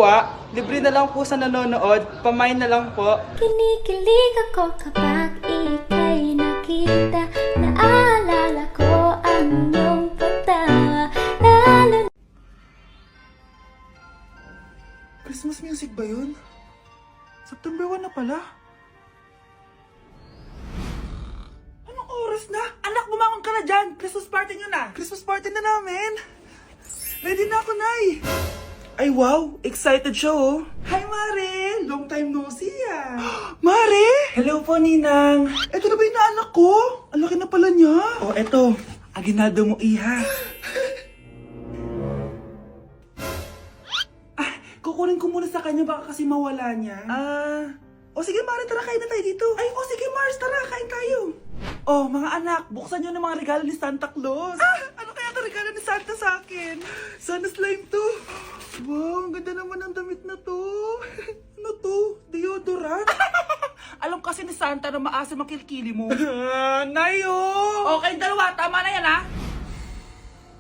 Libre na lang po sa nanonood, pamain na lang po. Kinikilig ako kapag ika'y nakita. Naalala ko ang iyong pagtawa. Lalo Christmas music ba yun? September 1 na pala. Anong oras na? Anak, bumangon ka na dyan! Christmas party nyo na! Christmas party na namin! Ready na ako, Nay! Ay wow, excited siya oh. Hi Mare! Long time no see ah. Mare! Hello po Ninang. Ito na ba yung naanak ko? Ang laki na pala niya. Oh eto, aginado mo iha. Kukunin ko muna sa kanya baka kasi mawala niya. O sige Mare, tara kain na tayo dito. Ay, o sige Mars, tara kain tayo. Oh, mga anak, buksan nyo ng mga regalo ni Santa Claus. Ano kaya ang regalo ni Santa sa akin? Sana slime to. Wow, ang ganda naman ng damit na to. Ano to? Deodorant? Alam kasi ni Santa na maasim ang kilikili mo. Nayo! Okay, dalawa. Tama na yan, ha?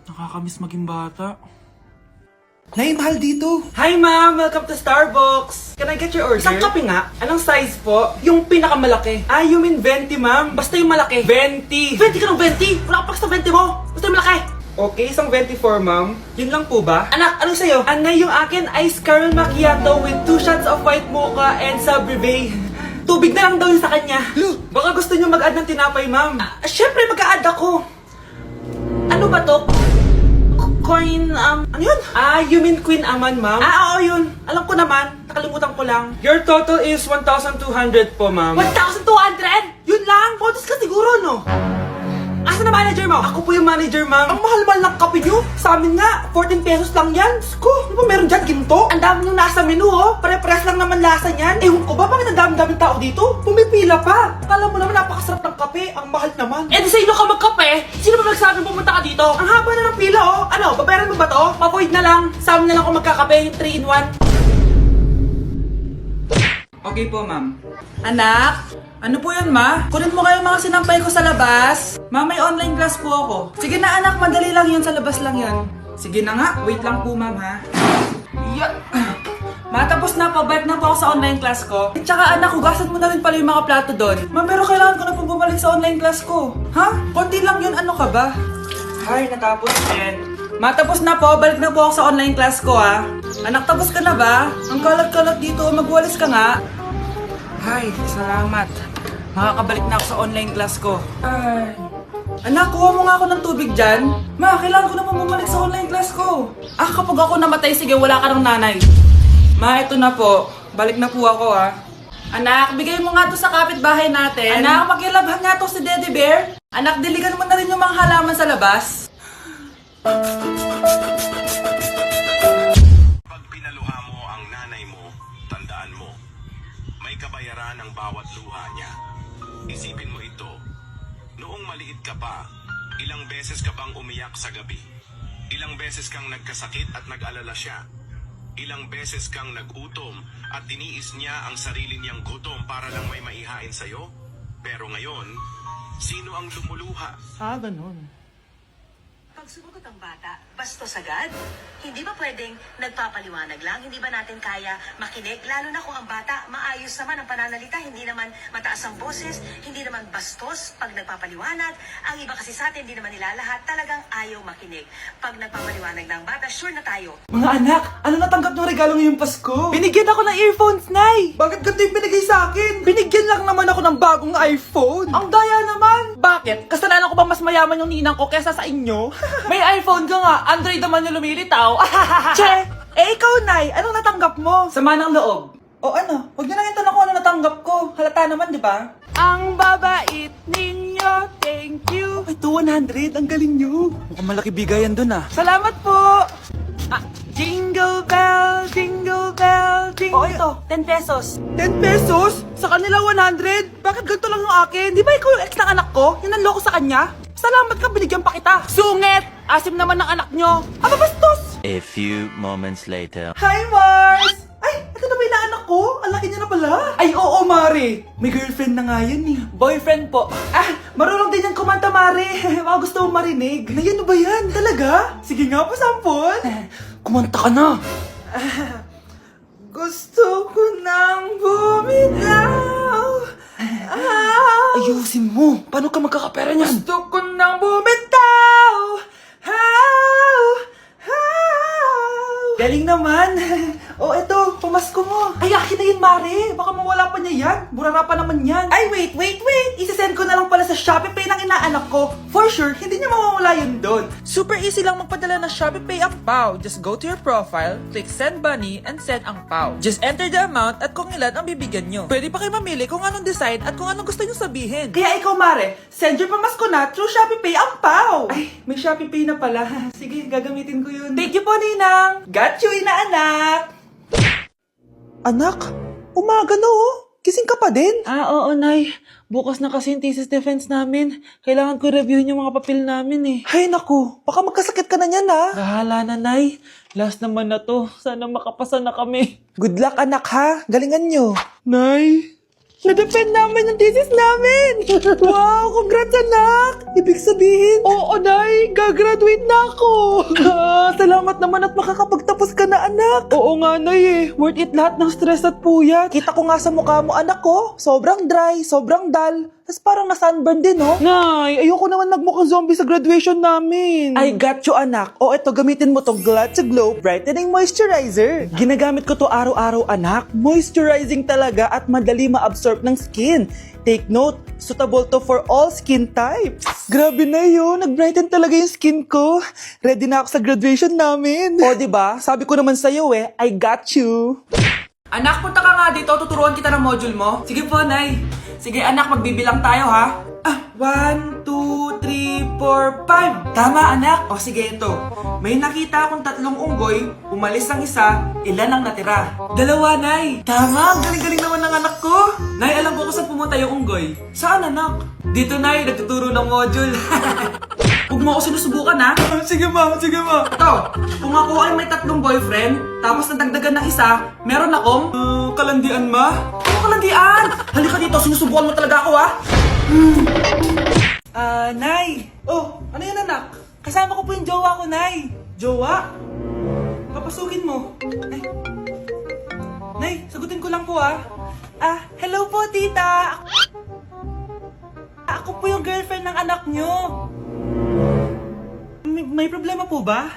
Nakakamiss maging bata. Nay, mahal dito. Hi, ma'am. Welcome to Starbucks. Can I get your order? Isang kape nga. Anong size po? Yung pinakamalaki. You mean 20, ma'am? Basta yung malaki. 20. 20 ka ng 20? Wala ka pa sa 20 mo. Basta yung malaki. Okay, isang 24, ma'am. Yun lang po ba? Anak, anong sa'yo? Anay, yung akin, ice caramel macchiato with 2 shots of white mocha and Sabrivay. Tubig na lang daw yun sa kanya. Baka gusto nyo mag-add ng tinapay, ma'am. Syempre, mag-a-add ako. Ano ba to? Coin, ano yun? You mean Queen Aman, ma'am? Oo, yun. Alam ko naman. Nakalimutan ko lang. Your total is 1,200 po, ma'am. 1,200? Yun lang? Modus ka siguro, no? Asa na manager mo? Ako po yung manager, ma'am. Ang mahal-mahal ng kape nyo. Sa amin nga, 14 pesos lang yan. Sko, ano ba meron dyan? Ginto? Ang dami nung nasa menu, oh. Pare-press lang naman lasa niyan. Ewan ko ba, bakit ang dami-daming tao dito? Pumipila pa. Kala mo naman napakasarap ng kape. Ang mahal naman. Eh, di sa inyo ka magkape? Sino ba nagsabing pumunta ka dito? Ang haba na ng pila, oh. Ano, babayaran mo ba to? Papoid na lang. Sa amin na lang ako magkakape, yung 3-in-1. Okay po, ma'am. Anak, ano po yun, ma? Kunin mo kayo mga sinampay ko sa labas. Ma, may online class po ako. Sige na, anak, madali lang yun. Sa labas lang yun. Sige na nga, wait lang po, ma'am, ha? Ma, tapos na po. Balik na po ako sa online class ko. At saka, anak, hugasan mo na rin pala yung mga plato doon. Ma, pero kailangan ko na po bumalik sa online class ko. Ha? Konti lang yun, ano ka ba? Ay, natapos din. Ma, tapos na po. Balik na po ako sa online class ko, ha? Anak, tapos ka na ba? Ang kalat-kalat dito. Magwalis ka nga. Ay, salamat. Makakabalik na ako sa online class ko. Ay. Anak, kuha mo nga ako ng tubig dyan. Ma, kailangan ko na bumalik sa online class ko. Kapag ako namatay, sige, wala ka ng nanay. Ma, ito na po. Balik na po ako, ha. Anak, bigay mo nga to sa kapitbahay natin. Anak, makilabhan nga to si Daddy Bear. Anak, diligan mo na rin yung mga halaman sa labas. Pag pinaluha mo ang nanay mo, tandaan mo, may kabayaran ang bawat luha niya. Isipin mo ito, noong maliit ka pa, ilang beses ka bang umiyak sa gabi? Ilang beses kang nagkasakit at nag-alala siya? Ilang beses kang nagutom at tiniis niya ang sarili niyang gutom para lang may maihain sa'yo? Pero ngayon, sino ang lumuluha? Ganun. Pag sumagot ang bata, bastos agad. Hindi ba pwedeng nagpapaliwanag lang? Hindi ba natin kaya makinig? Lalo na kung ang bata, maayos naman ang pananalita, hindi naman mataas ang boses, hindi naman bastos pag nagpapaliwanag. Ang iba kasi sa atin, hindi naman nila lahat talagang ayaw makinig. Pag nagpapaliwanag ng bata, sure na tayo. Mga anak, ano natanggap ng regalo ngayong Pasko? Binigyan ako ng earphones, Nay! Bakit ganito yung binigay sa akin? Binigyan lang naman ako ng bagong iPhone. Ang daya naman! Bakit? Kasalanan ko ba mas mayaman yung ninang ko kesa sa inyo? May iPhone ka nga, Android naman yung lumilitaw. Che! Ikaw, Nay, anong natanggap mo? Sama ng loob. O ano, huwag niyo lang yung tanong ko ano natanggap ko. Halata naman, di ba? Ang babait ninyo, thank you. Ay, 200, ang galing nyo. Mukhang malaki bigayan dun ah. Salamat po! Jingle bell, jingle bell, jingle... ito, 10 pesos. 10 pesos? Sa kanila 100? Bakit ganito lang yung akin? Di ba ikaw yung ex ng anak ko? Yung nanloko sa kanya? Salamat ka, binigyan pa kita. Sungit! Asim naman ng anak nyo. Bastos! A few moments later. Hi, Mars! Ay, ito na ba yung anak ko? Ang laki niya na pala. Ay, oo, Mari. May girlfriend na nga yan eh. Boyfriend po. Marunong din yan kumanta, Mari. Baka gusto mo marinig. Na yan ba yan? Talaga? Sige nga po, sampol. Kumanta ka na. Gusto ko nang bumitaw. Ayusin mo. Paano ka magkakapera niyan? Gusto ko nang bumitaw. Galing naman. Oh, eto, pamasko mo. Ay, akin na yun, Mare. Baka mawala pa niya yan. Burara pa naman yan. Ay, wait. Isasend ko na lang pala sa Shopee Pay ng inaanak ko. For sure, hindi niya mawawala yun doon. Super easy lang magpadala ng Shopee Pay ang PAW. Just go to your profile, click Send Money, and send ang PAW. Just enter the amount at kung ilan ang bibigyan nyo. Pwede pa kayo mamili kung anong design at kung anong gusto nyo sabihin. Kaya ikaw, Mare, send your pamasko na through Shopee Pay ang PAW. Ay, may Shopee Pay na pala. Sige, gagamitin ko yun. Thank you po, Ninang. Got you, inaanak. Anak, umaga na oh. Gising ka pa din? Oo, Nay. Bukas na kasi yung thesis defense namin. Kailangan ko reviewin yung mga papel namin eh. Hay naku, baka magkasakit ka na niyan ah. Bahala na, Nay. Last naman na to. Sana makapasa na kami. Good luck, anak ha. Galingan nyo. Nay, na-defend namin yung thesis namin! Wow! Congrats, anak! Ibig sabihin... Oo, Nay! Gagraduate na ako! Salamat naman at makakapagtapos ka na, anak! Oo nga, Nay eh. Worth it lahat ng stress at puyat. Kita ko nga sa mukha mo, anak ko. Sobrang dry, sobrang dull. Tapos parang na-sunburn din, no? Nay, ayoko naman magmukhang zombie sa graduation namin. I got you, anak. O, eto, gamitin mo tong Glad to Glow Brightening Moisturizer. Ginagamit ko to araw-araw, anak. Moisturizing talaga at madali ma-absorb ng skin. Take note, suitable to for all skin types. Grabe na yun, nag-brighten talaga yung skin ko. Ready na ako sa graduation namin. O, diba? Sabi ko naman sa'yo eh, I got you. Anak, punta ka nga dito. Tuturuan kita ng module mo. Sige po, Nay. Sige, anak, magbibilang tayo, ha? 1, 2, 3, 4, 5. Tama, anak. O, sige, ito. May nakita akong 3 unggoy. Umalis ang isa. Ilan ang natira? 2, Nay. Tama, galing-galing naman ng anak ko. Nay, alam ko kung saan pumunta yung unggoy. Saan, anak? Dito, Nay. Nagtuturo ng module. Huwag mo ako sinusubukan, ha? Sige, ma. Ito, kung ako ay may 3 boyfriend, tapos nadagdagan ng isa, meron akong... kalandian, ma? Ano kalandian? Halika dito, sinusubukan mo talaga ako, ha? Nay. Oh, ano yan, anak? Kasama ko po yung jowa ko, Nay. Jowa? Papasukin mo. Nay, sagutin ko lang po, ha? Hello po, tita. Ako po yung girlfriend ng anak nyo. May problema po ba?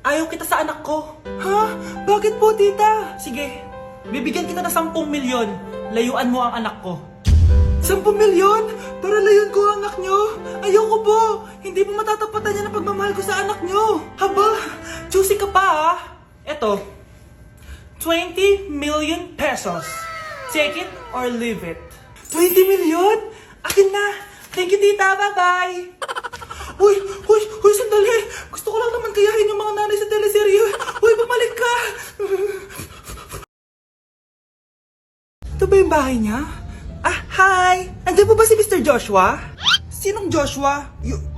Ayaw kita sa anak ko. Ha? Bakit po, tita? Sige, bibigyan kita ng 10 milyon. Layuan mo ang anak ko. 10 milyon? Para layuan ko ang anak nyo? Ayoko po. Hindi mo matatapatan yan ang pagmamahal ko sa anak nyo. Haba, juicy ka pa ha. Eto, 20 million pesos. Take it or leave it. 20 million? Akin na. Thank you, tita. Bye-bye. Uy, sandali. Gusto ko lang naman kayahin yung mga nanay sa teleserye. Uy, bumalik ka. Ito ba yung bahay niya? Hi! Andiyan po ba si Mr. Joshua? Sinong Joshua?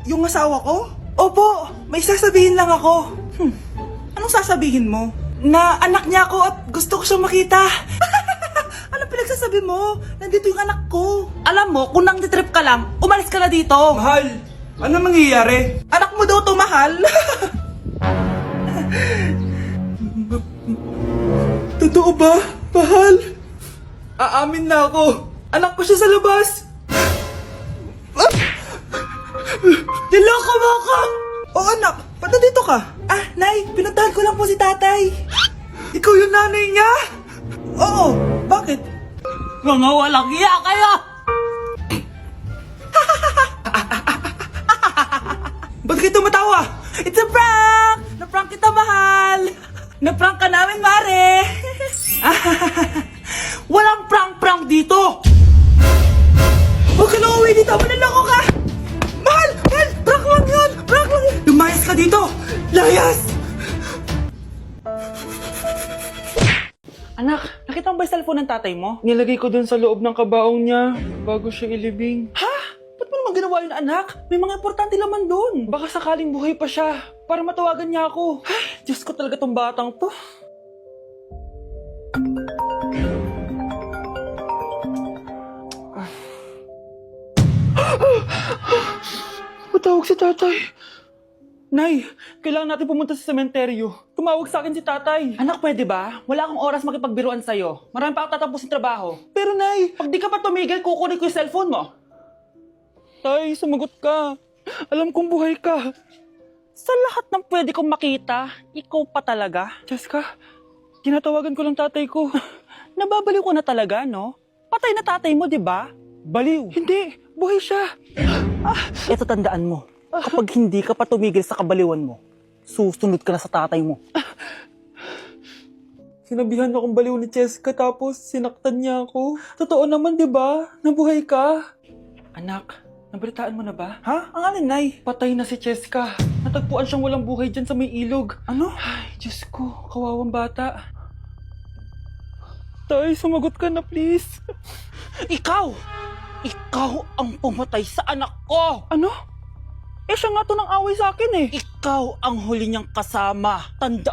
Yung asawa ko? Opo, may sasabihin lang ako. Anong sasabihin mo? Na anak niya ako at gusto ko siyang makita. Anong pinagsasabi mo? Nandito yung anak ko. Alam mo, kung nang-trip ka lang, umalis ka na dito. Mahal, ano mangyayari? Anak mo daw to, mahal. Totoo ba, mahal? Aamin na ako. Anak ko siya sa labas. Niloko mo ako! Oh, anak, ba't nandito ka? Nay, pinuntahan ko lang po si tatay. Ikaw yung nanay niya? Oo, bakit? Mga walang iya kayo! Ba't kayo tumatawa? It's a prank! Na-prank kita, mahal! Na-prank ka namin, Mare! Walang prank-prank dito! Huwag ka na uwi dito! Manaloko ka! Mahal! Prank lang yun! Lumayas ka dito! Layas! Anak, nakita mo ba yung cellphone ng tatay mo? Nilagay ko dun sa loob ng kabaong niya bago siya ilibing. Ha? Ba't mo naman ginawa yun, anak? May mga importante laman dun. Baka sakaling buhay pa siya para matawagan niya ako. Ay, Diyos ko talaga tong batang to. Matawag si tatay. Nay, kailangan natin pumunta sa sementeryo. Tumawag sa akin si tatay. Anak, pwede ba? Wala akong oras makipagbiruan sa'yo. Marami pa ako tatapusin trabaho. Pero Nay, pag di ka pa tumigil, kukunin ko yung cellphone mo. Tay, sumagot ka. Alam kong buhay ka. Sa lahat ng pwede kong makita, ikaw pa talaga. Jessica, tinatawagan ko lang tatay ko. Nababaliw ko na talaga, no? Patay na tatay mo, di ba? Baliw. Hindi, buhay siya. Ito tandaan mo. Kapag hindi ka pa tumigil sa kabaliwan mo, susunod ka na sa tatay mo. Sinabihan akong baliw ni Jessica tapos sinaktan niya ako. Totoo naman, di ba? Nabuhay ka. Anak, nabalitaan mo na ba? Ha? Ang alin, Nay? Patay na si Jessica. Natagpuan siyang walang buhay dyan sa may ilog. Ano? Ay, Diyos ko, kawawang bata. Tay, sumagot ka na please. Ikaw! Ikaw ang pumatay sa anak ko! Ano? Eh siya nga to nang away sa akin eh. Ikaw ang huli niyang kasama. Tanda